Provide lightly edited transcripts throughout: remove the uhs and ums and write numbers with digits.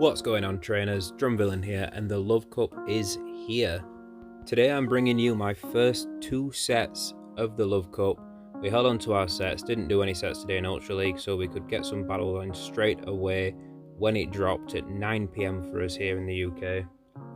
What's going on, trainers? DrumVillain here, and the Love Cup is here. Today I'm bringing you my first two sets of the Love Cup. We held on to our sets, didn't do any sets today in Ultra League, so we could get some battle lines straight away when it dropped at 9 PM for us here in the UK.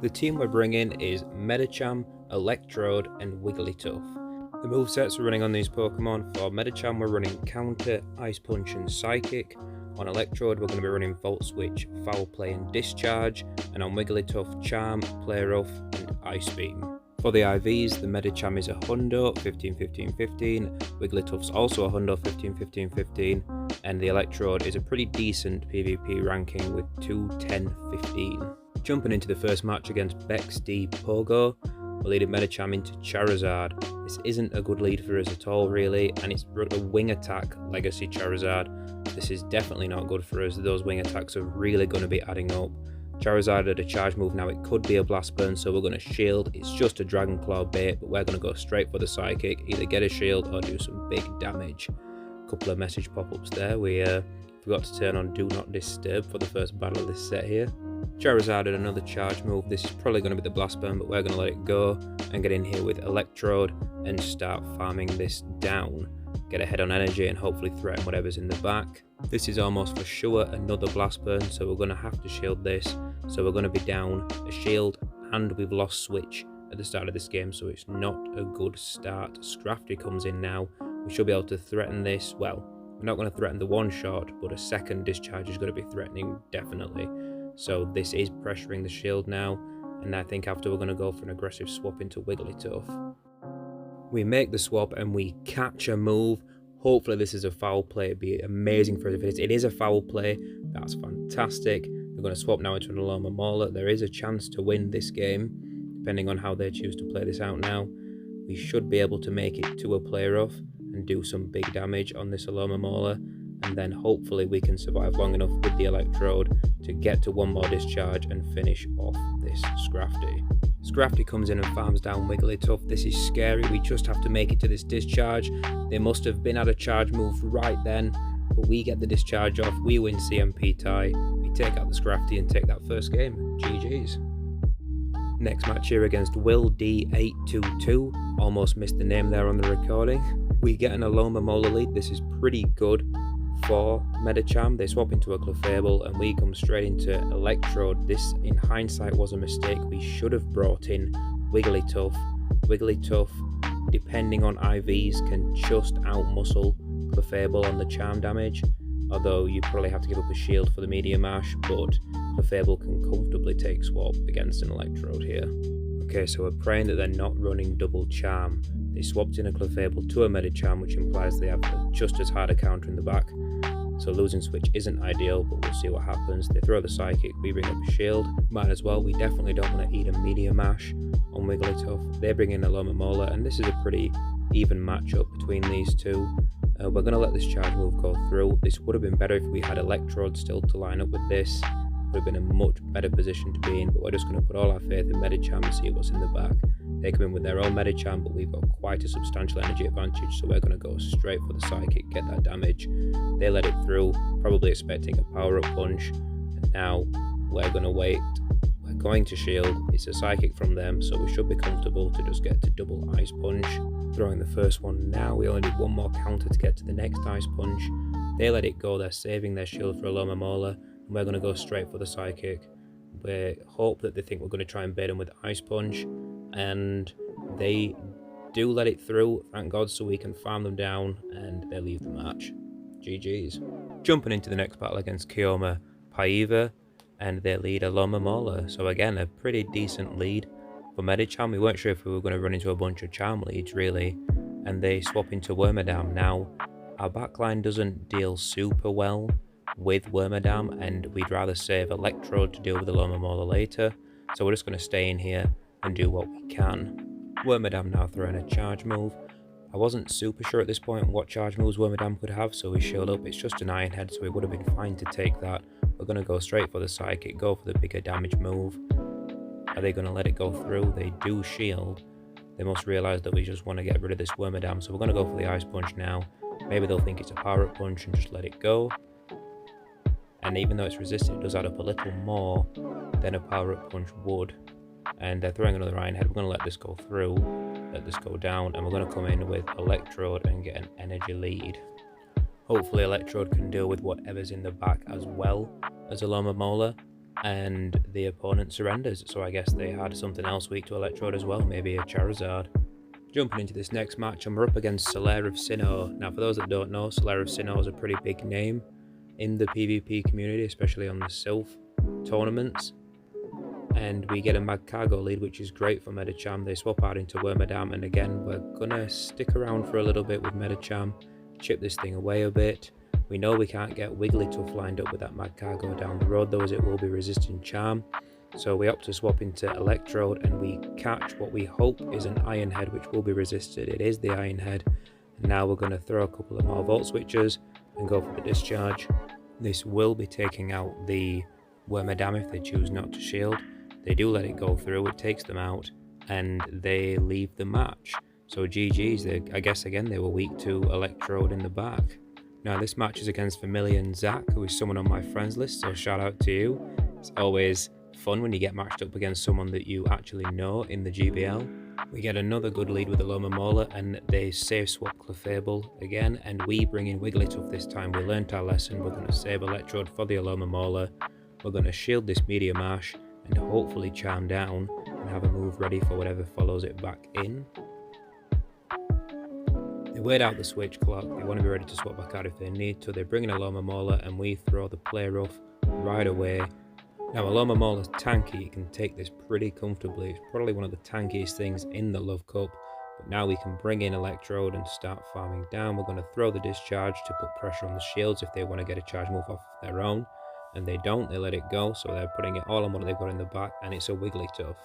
The team we're bringing is Medicham, Electrode, and Wigglytuff. The movesets we're running on these Pokemon: for Medicham we're running Counter, Ice Punch and Psychic. On Electrode we're going to be running Volt Switch, Foul Play and Discharge, and on Wigglytuff, Charm, Play Rough and Ice Beam. For the IVs, the Medicham is a Hundo, 15-15-15, Wigglytuff's also a Hundo, 15-15-15, and the Electrode is a pretty decent PvP ranking with 2-10-15. Jumping into the first match against Bex D Pogo, we're leading Medicham into Charizard. This isn't a good lead for us at all really, and it's a Wing Attack Legacy Charizard. This is definitely not good for us. Those Wing Attacks are really going to be adding up. Charizard had a charge move, now it could be a Blast Burn, so we're going to shield. It's just a Dragon Claw bait, but we're going to go straight for the Psychic, either get a shield or do some big damage. Couple of message pop-ups there. We forgot to turn on Do Not Disturb for the first battle of this set here. Charizard had another charge move. This is probably going to be the Blast Burn, but we're going to let it go and get in here with Electrode and start farming this down. Get ahead on energy and hopefully threaten whatever's in the back. This is almost for sure another Blast Burn, so we're going to have to shield this. So we're going to be down a shield and we've lost Switch at the start of this game, so it's not a good start. Scrafty comes in now. We should be able to threaten this. Well, we're not going to threaten the one shot, but a second discharge is going to be threatening definitely. So this is pressuring the shield now, and I think after we're going to go for an aggressive swap into Wigglytuff. We make the swap and we catch a move. Hopefully this is a foul play. It'd be amazing for us if it is. It is a foul play. That's fantastic. We're going to swap now into an Alomomola. There is a chance to win this game, depending on how they choose to play this out now. We should be able to make it to a play rough and do some big damage on this Alomomola, and then hopefully we can survive long enough with the Electrode to get to one more discharge and finish off this Scrafty. Scrafty comes in and farms down Wigglytuff. This is scary. We just have to make it to this discharge. They must have been at a charge move right then, but we get the discharge off. We win CMP tie. We take out the Scrafty and take that first game. GG's. Next match here against Will D822. Almost missed the name there on the recording. We get an Alomomola lead. This is pretty good for Medicham. They swap into a Clefable and we come straight into Electrode. This in hindsight was a mistake. We should have brought in Wigglytuff. Wigglytuff, depending on IVs, can just outmuscle Clefable on the charm damage, although you probably have to give up a shield for the Meteor Mash, but Clefable can comfortably take swap against an Electrode here. Okay, so we're praying that they're not running double charm. They swapped in a Clefable to a Medicham, which implies they have just as hard a counter in the back. So losing Switch isn't ideal, but we'll see what happens. They throw the Psychic, we bring up a shield. Might as well. We definitely don't want to eat a Meteor Mash on Wigglytuff. They bring in a Alomomola, and this is a pretty even matchup between these two. We're going to let this charge move go through. This would have been better if we had Electrode still to line up with this. Would have been a much better position to be in, but we're just going to put all our faith in Medicham and see what's in the back. They come in with their own Medicham, but we've got quite a substantial energy advantage, so we're going to go straight for the Psychic, get that damage. They let it through, probably expecting a power-up punch, and now we're going to wait. We're going to shield. It's a Psychic from them, so we should be comfortable to just get to double Ice Punch. Throwing the first one now. We only need one more counter to get to the next Ice Punch. They let it go. They're saving their shield for Alomomola, and we're going to go straight for the Psychic. We hope that they think we're going to try and bait them with Ice Punch, and they do let it through, thank God, so we can farm them down, and they leave the match. GG's. Jumping into the next battle against Kioma Paiva, and they lead Alomomola. So again, a pretty decent lead for Medicham. We weren't sure if we were going to run into a bunch of charm leads really, and they swap into Wormadam. Now, our backline doesn't deal super well with Wormadam, and we'd rather save Electrode to deal with Alomomola later, so we're just going to stay in here and do what we can. Wormadam now throwing a charge move. I wasn't super sure at this point what charge moves Wormadam could have, so we showed up. It's just an Iron Head, so we would have been fine to take that. We're going to go straight for the Psychic, go for the bigger damage move. Are they going to let it go through? They do shield. They must realise that we just want to get rid of this Wormadam, so we're going to go for the Ice Punch now. Maybe they'll think it's a Power-Up Punch and just let it go. and even though it's resisted, it does add up a little more than a power up punch would. And they're throwing another Iron Head. We're going to let this go through, let this go down, and we're going to come in with Electrode and get an energy lead. Hopefully Electrode can deal with whatever's in the back as well as Alomomola, and the opponent surrenders. So I guess they had something else weak to Electrode as well, maybe a Charizard. Jumping into this next match, and we're up against Solaire of Sinnoh. Now for those that don't know, Solaire of Sinnoh is a pretty big name in the PvP community, especially on the Sylph tournaments. And we get a Magcargo lead, which is great for Medicham. They swap out into Wormadam, and again we're gonna stick around for a little bit with Medicham, chip this thing away a bit. We know we can't get Wigglytuff lined up with that Magcargo down the road though, as it will be resisting Charm. So we opt to swap into Electrode, and we catch what we hope is an Iron Head, which will be resisted. It is the Iron Head. And now we're going to throw a couple of more Volt Switches and go for the Discharge. This will be taking out the Wormadam if they choose not to shield. They do let it go through, it takes them out, and they leave the match. So GG's, I guess again they were weak to Electrode in the back. Now this match is against Vermilion Zach, who is someone on my friends list, so shout out to you. It's always fun when you get matched up against someone that you actually know in the GBL. We get another good lead with Alomomola, and they save swap Clefable again, and we bring in Wigglytuff this time. We learnt our lesson. We're going to save Electrode for the Alomomola. We're going to shield this Meteor Mash and hopefully Charm down and have a move ready for whatever follows it back in. They wait out the switch clock. They want to be ready to swap back out if they need to. They bring in Alomomola, and we throw the Play Rough right away. Now Alomomola's tanky, it can take this pretty comfortably. It's probably one of the tankiest things in the Love Cup. But now we can bring in Electrode and start farming down. We're going to throw the Discharge to put pressure on the shields if they want to get a charge move off their own. And they don't, they let it go, so they're putting it all on what they've got in the back, and it's a Wigglytuff.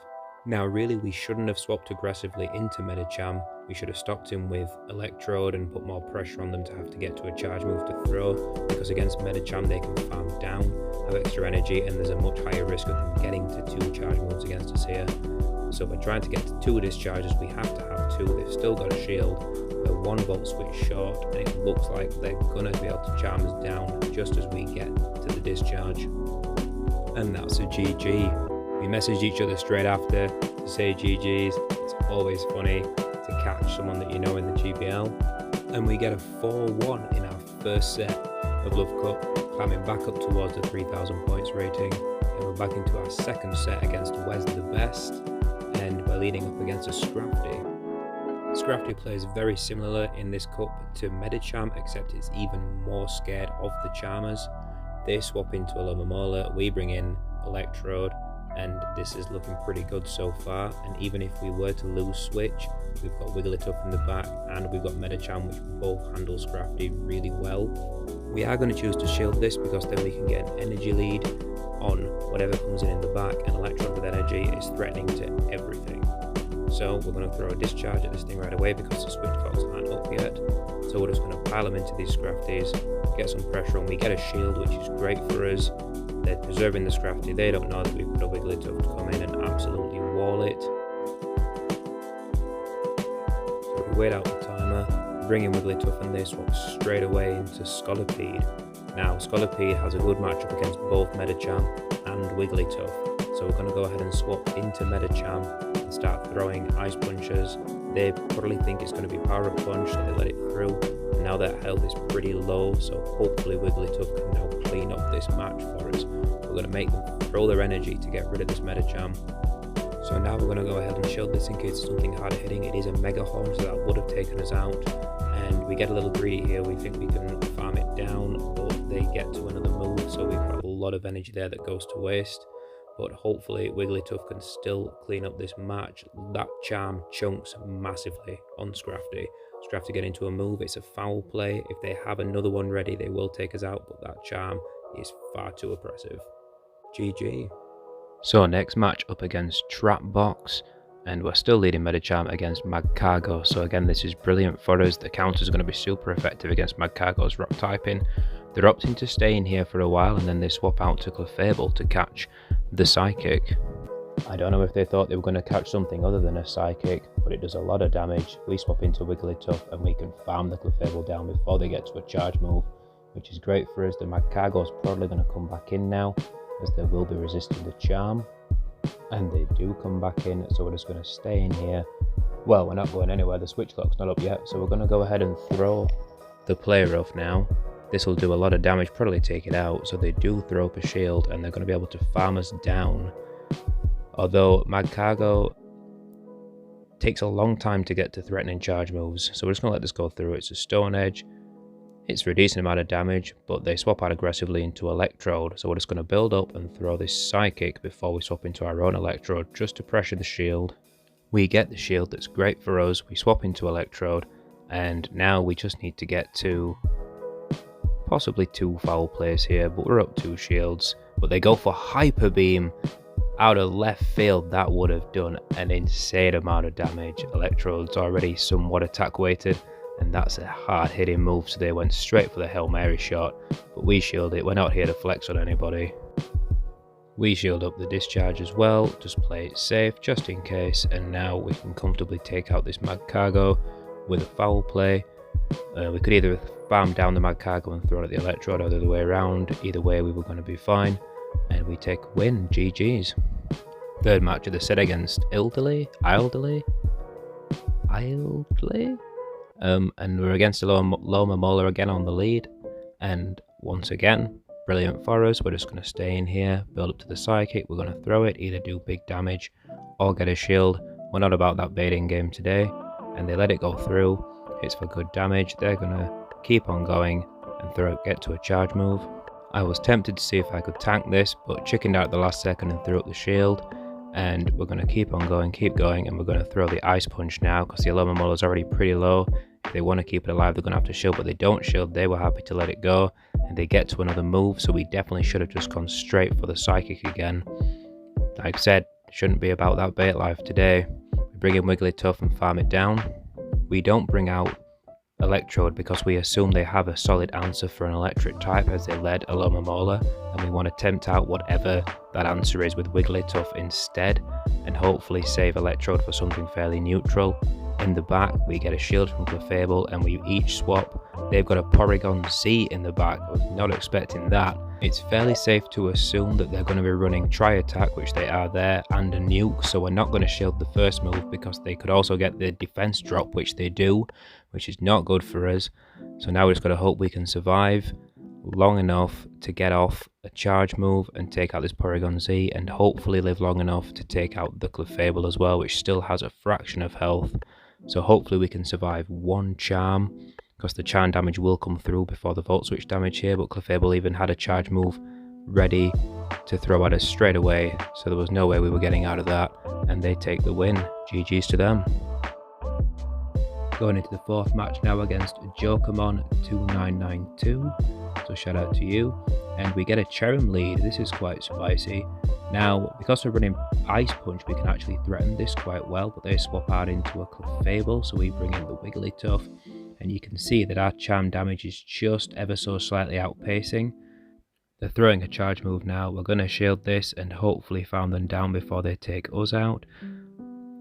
Now really we shouldn't have swapped aggressively into Medicham. We should have stopped him with Electrode and put more pressure on them to have to get to a charge move to throw, because against Medicham they can farm down, have extra energy, and there's a much higher risk of them getting to 2 charge moves against us here. So we're trying to get to 2 discharges, we have to have 2. They've still got a shield, we're 1 volt switch short, and it looks like they're going to be able to charm us down just as we get to the discharge. And that's a GG. We messaged each other straight after to say GG's. It's always funny to catch someone that you know in the GBL. And we get a 4-1 in our first set of Love Cup, climbing back up towards the 3000 points rating. And we're back into our second set against Wes the Best, and we're leading up against a Scrafty. Scrafty plays very similar in this cup to Medicham, except it's even more scared of the Charmers. They swap into Alomomola, we bring in Electrode, and this is looking pretty good so far. And even if we were to lose switch, we've got Wigglytuff in the back, and we've got Medicham, which both handle Scrafty really well. We are going to choose to shield this because then we can get an energy lead on whatever comes in the back, and Electrode with energy is threatening to everything. So we're going to throw a Discharge at this thing right away because the switch clocks aren't up yet. So we're just going to pile them into these Scrafties, get some pressure on. We get a shield, which is great for us. They're preserving the Scrafty. They don't know that we've got a Wigglytuff to come in and absolutely wall it. So we wait out the timer, bring in Wigglytuff, and they swap straight away into Scolipede. Now Scolipede has a good matchup against both Medicham and Wigglytuff. So we're going to go ahead and swap into Medicham and start throwing Ice Punches. They probably think it's going to be Power Up Punch, so they let it through. And now their health is pretty low, so hopefully Wigglytuff can now clean up this match for us. We're going to make them throw their energy to get rid of this Medicham. So now we're going to go ahead and shield this in case something hard hitting. It is a Mega Horn, so that would have taken us out. And we get a little greedy here. We think we can farm it down, but they get to another move, so we've got a lot of energy there that goes to waste. But hopefully Wigglytuff can still clean up this match. That Charm chunks massively on Scrafty. Scrafty get into a move, it's a foul play. If they have another one ready, they will take us out, but that Charm is far too oppressive. GG. So next match up against Trapbox, and we're still leading Medicham against Magcargo. So again, this is brilliant for us. The counters are going to be super effective against Magcargo's rock typing. They're opting to stay in here for a while, and then they swap out to Clefable to catch the Psychic. I don't know if they thought they were going to catch something other than a Psychic, but it does a lot of damage. We swap into Wigglytuff and we can farm the Clefable down before they get to a charge move. which is great for us. The Magcargo's probably going to come back in now, as they will be resisting the charm. And they do come back in, so we're just going to stay in here. Well, we're not going anywhere, the switch lock's not up yet, so we're going to go ahead and throw the player off now. This will do a lot of damage, probably take it out, so they do throw up a shield and they're going to be able to farm us down. Although Magcargo takes a long time to get to threatening charge moves, so we're just going to let this go through. It's a Stone Edge, it's for a decent amount of damage, but they swap out aggressively into Electrode, so we're just going to build up and throw this Psychic before we swap into our own Electrode, just to pressure the shield. We get the shield, that's great for us, we swap into Electrode, and now we just need to get to possibly 2 foul plays here, but we're up 2 shields. But they go for Hyper Beam out of left field. That would have done an insane amount of damage. Electrode's already somewhat attack weighted, and that's a hard hitting move, so they went straight for the Hail Mary shot, but we shield it. We're not here to flex on anybody. We shield up the discharge as well, just play it safe just in case, and now we can comfortably take out this Magcargo with a foul play. We could either farm down the Magcargo and throw at the Electrode, or the other way around. Either way we were going to be fine, and we take a win. GG's. Third match of the set against Eildely, and we're against Loma Mola again on the lead, and once again, brilliant for us. We're just going to stay in here, build up to the Psychic, we're going to throw it, either do big damage or get a shield. We're not about that baiting game today, and they let it go through. It's for good damage. They're going to keep on going and get to a charge move. I was tempted to see if I could tank this, but chickened out at the last second and threw up the shield. And we're going to keep on going, and we're going to throw the Ice Punch now, because the Alomomola is already pretty low. If they want to keep it alive, they're going to have to shield, but they don't shield. They were happy to let it go, and they get to another move, so we definitely should have just gone straight for the Psychic again. Like I said, shouldn't be about that bait life today. We bring in Wigglytuff and farm it down. We don't bring out Electrode because we assume they have a solid answer for an electric type, as they led Alomomola, and we want to tempt out whatever that answer is with Wigglytuff instead, and hopefully save Electrode for something fairly neutral. In the back we get a shield from Clefable, and we each swap. They've got a Porygon Z in the back. I was not expecting that. It's fairly safe to assume that they're going to be running Tri-Attack, which they are there, and a Nuke, so we're not going to shield the first move because they could also get the defense drop, which they do, which is not good for us. So now we're just got to hope we can survive long enough to get off a charge move and take out this Porygon Z, and hopefully live long enough to take out the Clefable as well, which still has a fraction of health. So hopefully we can survive 1 charm, because the charm damage will come through before the Volt Switch damage here, but Clefable even had a charge move ready to throw at us straight away, so there was no way we were getting out of that, and they take the win. GG's to them. Going into the 4th match now against Jokermon 2992, so shout out to you. And we get a Cherrim lead. This is quite spicy. Now, because we're running Ice Punch, we can actually threaten this quite well, but they swap out into a Clefable, so we bring in the Wigglytuff, and you can see that our charm damage is just ever so slightly outpacing. They're throwing a charge move now. We're going to shield this and hopefully farm them down before they take us out.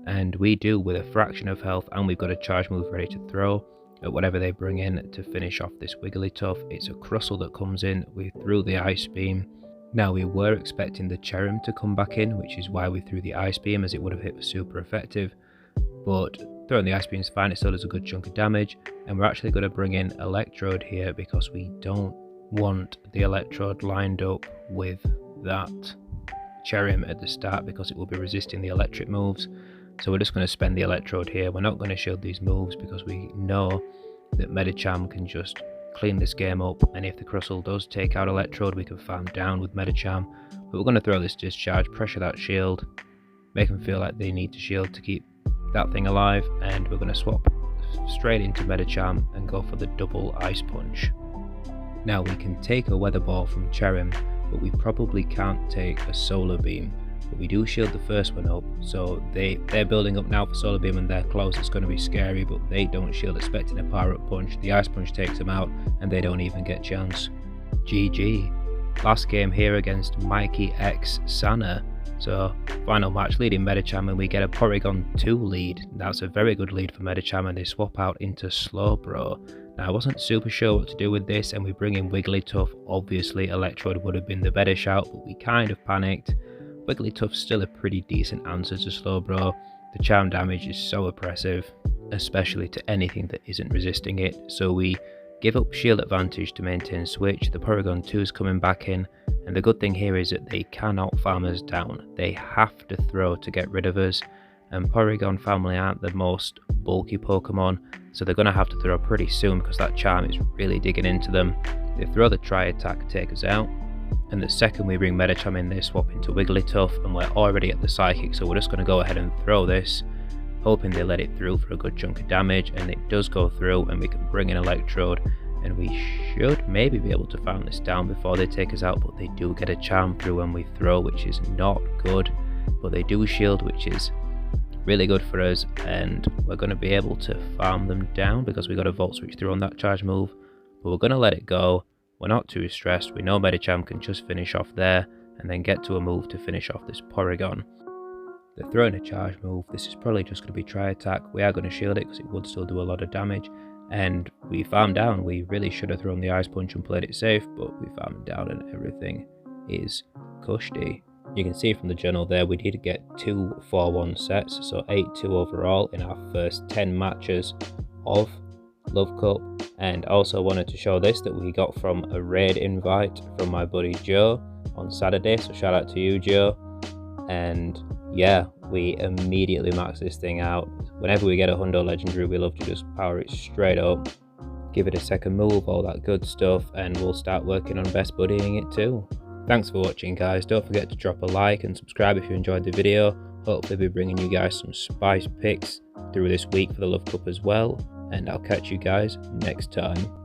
And we do, with a fraction of health, and we've got a charge move ready to throw at whatever they bring in to finish off this Wigglytuff. It's a Crustle that comes in. We threw the Ice Beam. Now, we were expecting the Cherrim to come back in, which is why we threw the Ice Beam, as it would have hit super effective. But throwing the Ice Beam is fine, it still does a good chunk of damage. And we're actually going to bring in Electrode here, because we don't want the Electrode lined up with that Cherrim at the start, because it will be resisting the electric moves. So we're just going to spend the Electrode here. We're not going to shield these moves because we know that Medicham can just clean this game up, and if the Crustle does take out Electrode, we can farm down with Medicham. But we're going to throw this discharge, pressure that shield, make them feel like they need to shield to keep that thing alive, and we're going to swap straight into Medicham and go for the double Ice Punch. Now, we can take a Weather Ball from Cherrim, but we probably can't take a Solar Beam. But we do shield the first one up, so they're building up now for Solar Beam, and they're close. It's going to be scary, but they don't shield, expecting a Power Up Punch. The Ice Punch takes them out, and they don't even get a chance. GG. Last game here against Mikey X Sana. So, final match leading Medicham, and we get a Porygon 2 lead. That's a very good lead for Medicham, and they swap out into Slowbro. Now, I wasn't super sure what to do with this, and we bring in Wigglytuff. Obviously Electrode would have been the better shout, but we kind of panicked. Wigglytuff's still a pretty decent answer to Slowbro. The charm damage is so oppressive, especially to anything that isn't resisting it, so we give up shield advantage to maintain switch. The Porygon 2 is coming back in, and the good thing here is that they cannot farm us down. They have to throw to get rid of us, and Porygon family aren't the most bulky Pokemon, so they're going to have to throw pretty soon because that charm is really digging into them. They throw the Tri-Attack to take us out, and the second we bring Medicham in, they swap into Wigglytuff, and we're already at the Psychic, so we're just going to go ahead and throw this, hoping they let it through for a good chunk of damage, and it does go through, and we can bring in Electrode, and we should maybe be able to farm this down before they take us out, but they do get a charm through when we throw, which is not good, but they do shield, which is really good for us, and we're going to be able to farm them down because we got a Volt Switch through on that charge move, but we're going to let it go. We're not too stressed. We know Medicham can just finish off there and then get to a move to finish off this Porygon. They're throwing a charge move. This is probably just going to be Tri-Attack. We are going to shield it because it would still do a lot of damage, and we farmed down. We really should have thrown the Ice Punch and played it safe, but we farmed down and everything is cushy. You can see from the journal there we did get 2 4-1 sets, so 8-2 overall in our first 10 matches of Love Cup. And also wanted to show this that we got from a raid invite from my buddy Joe on Saturday, so shout out to you, Joe. And yeah, we immediately max this thing out. Whenever we get a Hundo Legendary, we love to just power it straight up, give it a second move, all that good stuff, and we'll start working on best buddying it too. Thanks for watching, guys. Don't forget to drop a like and subscribe if you enjoyed the video. Hopefully we'll be bringing you guys some spice picks through this week for the Love Cup as well, and I'll catch you guys next time.